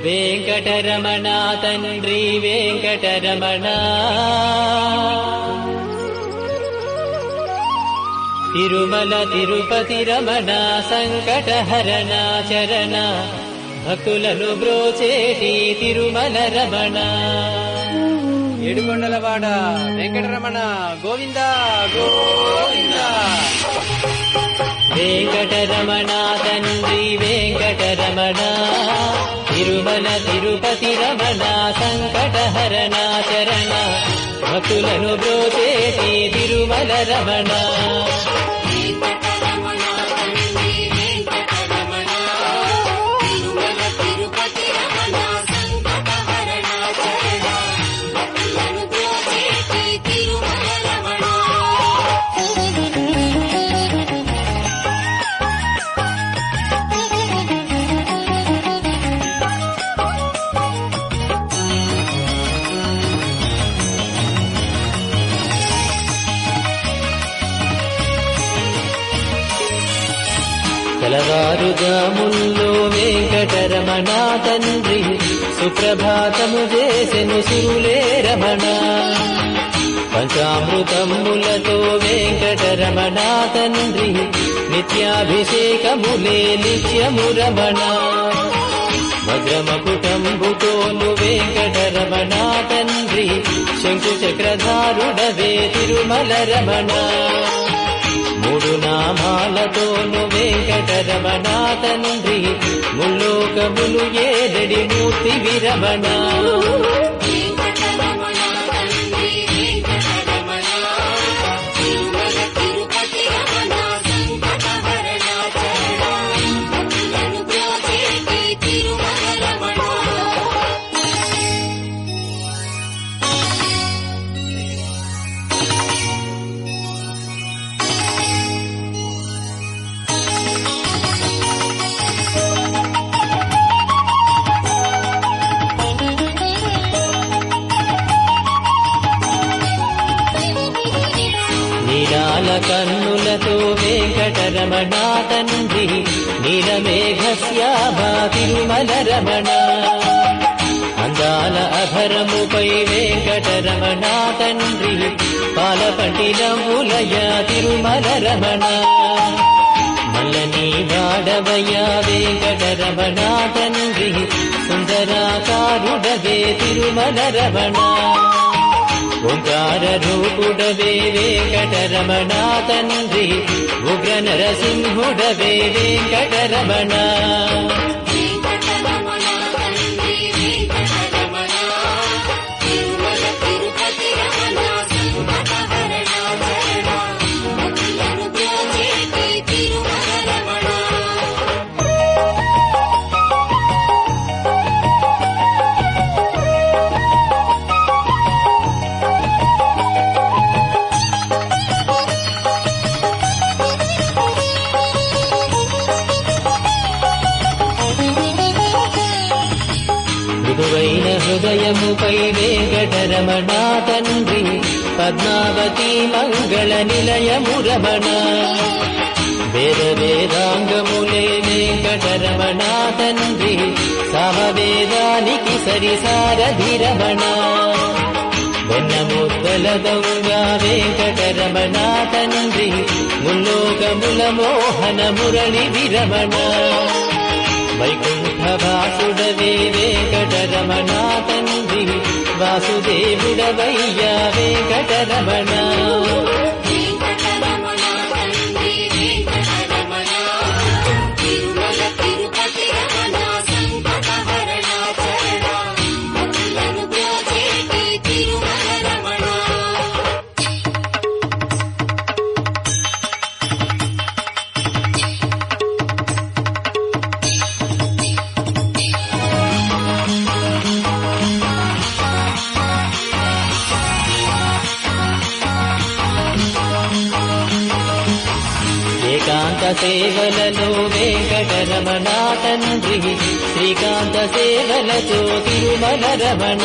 వెంకటరమణ తండ్రి వెంకటరమణ తిరుమల తిరుపతి రమణ సంకటహరణ చరణ భక్తులను బ్రోచేటి తిరుమల రమణ ఏడుకొండలవాడ వెంకటరమణ గోవింద గోవింద. వెంకటరమణ తండ్రి వెంకటరమణ తిరుమల తిరుపతి రమణ సంకటహరణ చరణ భక్తులను బ్రోచేటి తిరుమల రమణ తెలవారుజాముల్లో వెంకటరమణ తండ్రి సుప్రభాతము చేసెను సురులే రమణ పంచామృతములతో వెంకటరమణ తండ్రి నిత్యాభిషేకములే నిత్యము రమణ వజ్రమకుటంబుతోను వెంకటరమణ తండ్రి శంకు చక్రధారుడవే తిరుమల రమణ మూడు నామాలతోను వెంకటరమణ తండ్రి ముల్లోకములు ఏదడి మూర్తి విరమణ నీలాల కన్నులతో వెంకటరమణ తండ్రి నీలమేఘశ్యామా తిరుమల రమణ అందాల అధరముపై వెంకటరమణ తండ్రి పాలపటిలములయ తిరుమల రమణ మల్లని వాడవయ వెంకటరమణ తండ్రి సుందరాకారుడవే తిరుమల రమణ ఓంకార రూపుడవే వెంకటరమణ తండ్రి ఉగ్ర నరసింహుడవే వెంకటరమణ మృదువైన హృదయముపై వెంకటరమణ తండ్రి పద్మావతి మంగళ నిలయము రమణ వేద వేదాంగములే వెంకటరమణ తండ్రి సామవేదానికి సరిసారథి రమణ వెన్నముద్దల దొంగ వెంకటరమణ తండ్రి ముల్లోకముల మోహన మురళి విరమణ వైకుంఠవాసుడవే వెంకటరమణ తండ్రి వాసుదేవుడవయ్యా వెంకటరమణ ఏకాంత సేవలలో వెంకటరమణ తండ్రి శ్రీకాంత సేవలతో తిరుమల రమణ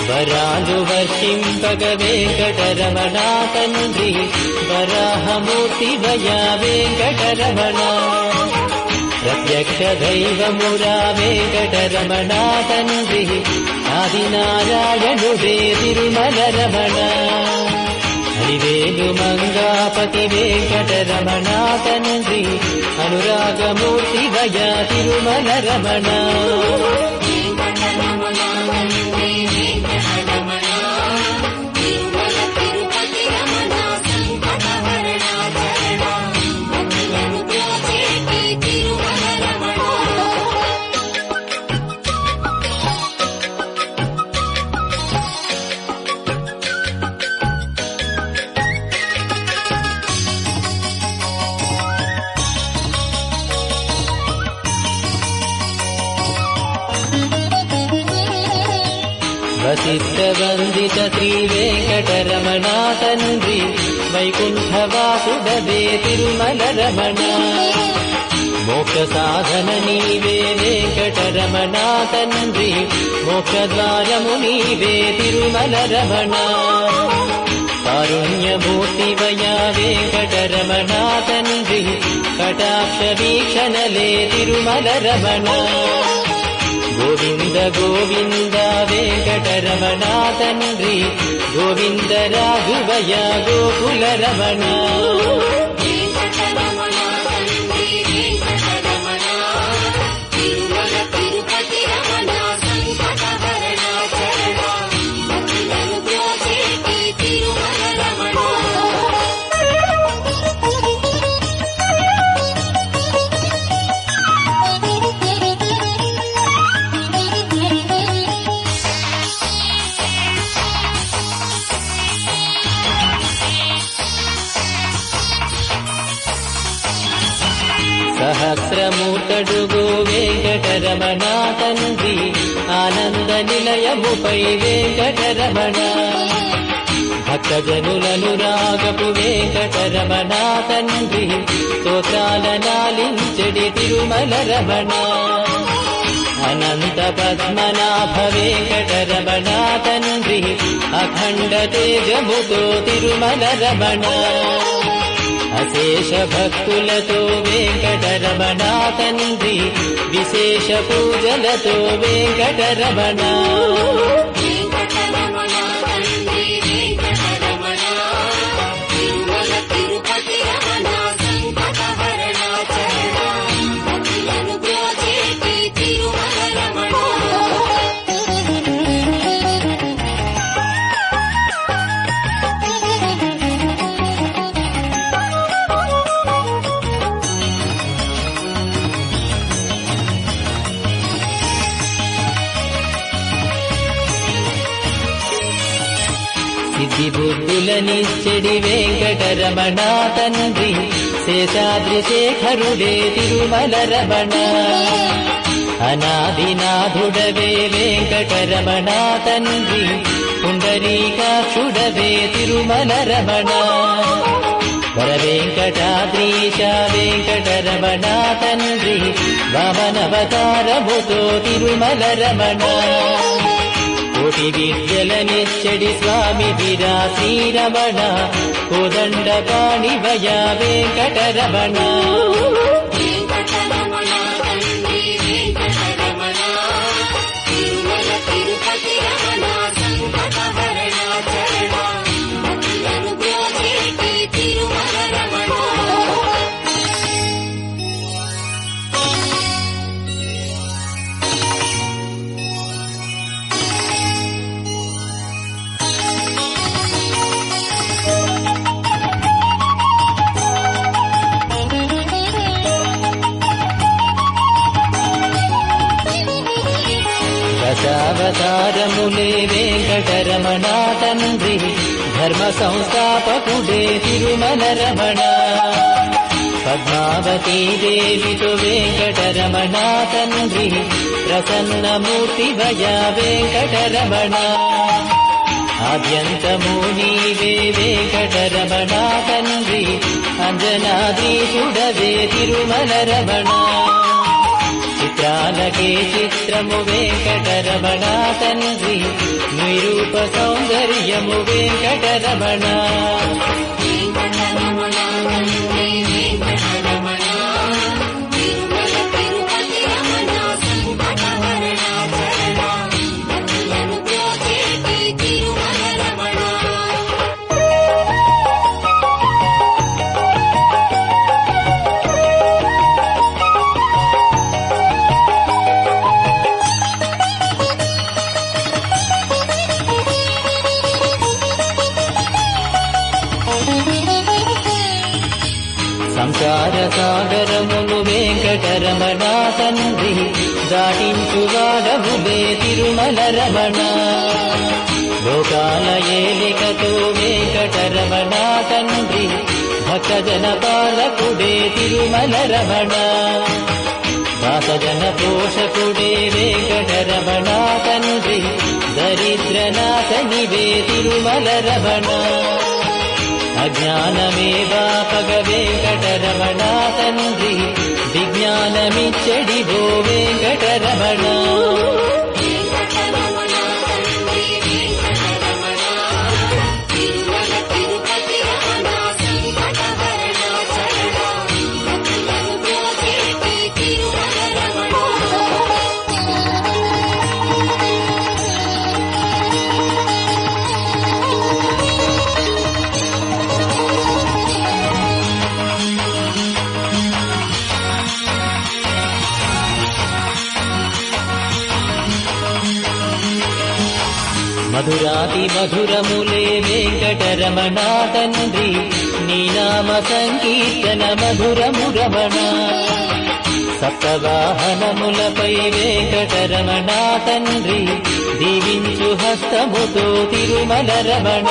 వరాలు వర్షింపగ వెంకటరమణ తండ్రి వరాహమూర్తి భయ వెంకటరమణ ప్రత్యక్ష దైవమురా వెంకటరమణ తండ్రి ఆదినారాయణుడే తిరుమల రమణ హరివేలు మంగాపతి వెంకటరమణ తండ్రి అనురాగమూర్తి వయ తిరుమల రమణ వసిష్ఠ వందిత శ్రీ వెంకటరమణ తండ్రి వైకుంఠవాసుడవే తిరుమల రమణ మోక్ష సాధన నీవే వెంకటరమణ తండ్రి మోక్షద్వారము నీవే తిరుమల రమణ కారుణ్యమూర్తి వయా వెంకటరమణ తండ్రి కటాక్ష వీక్షణలే తిరుమల రమణ గోవింద గోవింద వెంకటరమణ తండ్రి గోవింద రాఘవయ గోకుల రమణ సహస్రమూర్తడుగు వెంకటరమణ తండ్రి ఆనంద నిలయముపై వెంకటరమణ భక్తజనులను రాగపు వెంకటరమణ తండ్రి స్తోత్రాల నాలించడి తిరుమల రమణ అనంత పద్మనాభ వెంకటరమణ తండ్రి అఖండ తేజముతో తిరుమల రమణ అశేష భక్తులతో వెంకటరమణ తండ్రి విశేష పూజలతో వెంకటరమణ సిద్ధి బుద్ధులనిచ్చడి వెంకటరమణ తండ్రి శేషాద్రి శేఖరుడే తిరుమల రమణ అనాదినాథుడవే వెంకటరమణ తండ్రి పుండరీకాక్షుడవే తిరుమల రమణ వరవెంకటాద్రీశ వెంకటరమణ తండ్రి వామనవతారముతో తిరుమల రమణ కోటి విద్యలనిచ్చడి స్వామి విరా శ్రీరమణ కోదండ పాణివయ వెంకటరమణ దశావతారములే వెంకటరమణ తండ్రి ధర్మ సంస్థాపకుడే తిరుమల రమణ పద్మావతీ దేవితో వెంకటరమణ తండ్రి ప్రసన్నమూర్తి భయ వెంకటరమణ ఆద్యంతము నీవే వెంకటరమణ తండ్రి అంజనాద్రీశుడవే తిరుమల రమణ చిత్రాలకే చిత్రము వెంకటరమణ తండ్రి నిరూప సౌందర్యము వెంకటరమణ వెంకటరమణ సంసార సాగరమును వెంకటరమణ తండ్రి దాటించువాడవులే తిరుమల రమణ. లోకాల ఏలికతో వెంకటరమణ తండ్రి భక్తజన పాలకుడే తిరుమల రమణ. దాసజన పోషకుడే వెంకటరమణ తండ్రి దరిద్రనాశనివే తిరుమల రమణ. అజ్ఞానమే వాపగ వెంకటరమణ తండ్రి విజ్ఞానమిచ్చడివో వెంకటరమణ. మధురాతి మధురములే వెంకటరమణ తండ్రి నీ నామ సంకీర్తన మధురము రమణ. సప్తవాహనములపై వెంకటరమణ తండ్రి దీవించు హస్తముతో తిరుమల రమణ.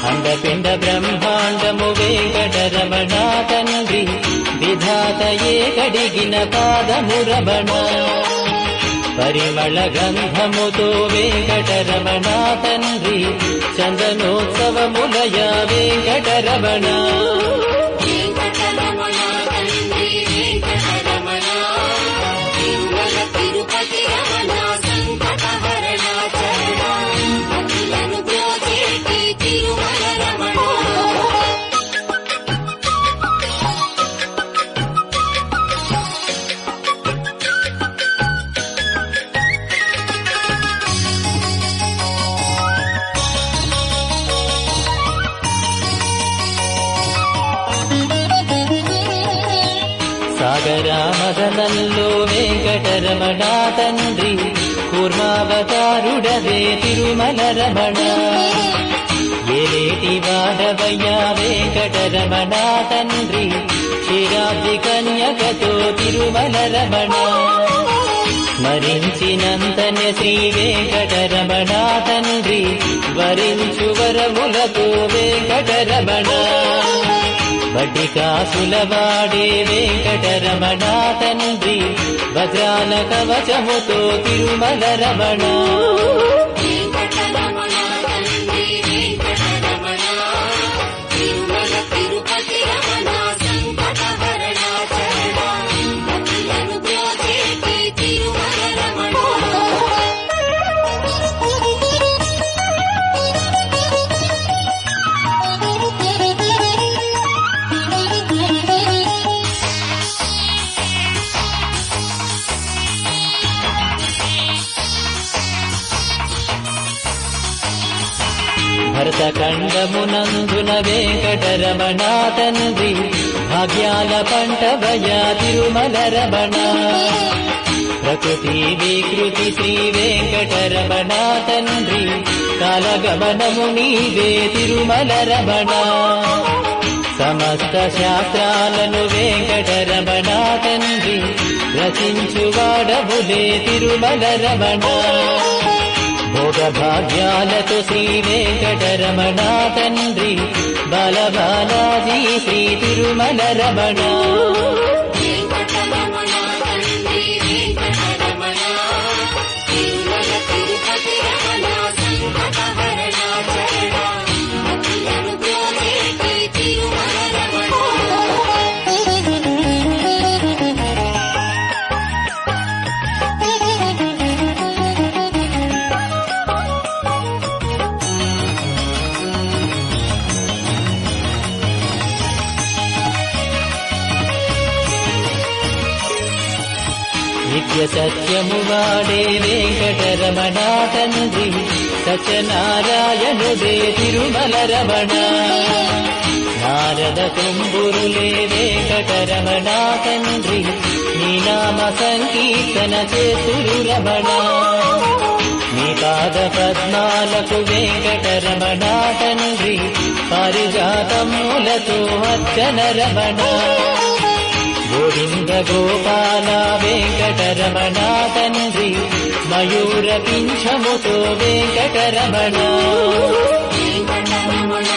అండపిండ బ్రహ్మాండము వెంకటరమణ తండ్రి విధాతయే కడిగిన పాదము రమణ. పరిమళ గంధముతో వెంకటరమణ తండ్రి చందనోత్సవములయ వెంకటరమణ. సాగరామదనంలో వెంకటరమణ తండ్రి కూర్మావతారుడవే తిరుమల రమణ. ఏలేటి వాడవయ్యా వెంకటరమణ తండ్రి క్షీరాబ్ది కన్యకతో తిరుమల రమణ. స్మరించినంతనే శ్రీ వెంకటరమణ తండ్రి వరించు వరములతో వెంకటరమణ. వడ్డి కాసులవాడే వెంకటరమణ తండ్రి వజ్రాల కవచముతో తిరుమల రమణ. భరతఖండమునందున వెంకటరమణ తండ్రి భాగ్యాల పంటవయా తిరుమల రమణ. ప్రకృతి వికృతి శ్రీ వెంకటరమణ తండ్రి కాలగమనము నీవే తిరుమల రమణ. సమస్త శాస్త్రాలను వెంకటరమణ తండ్రి రచించువాడవులే తిరుమల రమణ. భోగ భాగ్యాలతో శ్రీ వెంకటరమణ తండ్రి బాలబాలాజీ శ్రీ తిరుమల రమణ. నిత్య సత్యము వాడే వెంకటరమణ తండ్రి సత్యనారాయణుడే తిరుమల రమణ. నారద తుంబురులే వెంకటరమణ తండ్రి నీ నామ సంకీర్తన చేతురు రమణ. నీ పాదపద్మాలకు వెంకటరమణ తండ్రి పారిజాతములతో అర్చన రమణ గోవింద గోపాల వెంకటరమణ తండ్రి మయూర పింఛముతో వెంకటరమణ వెంకటరమణ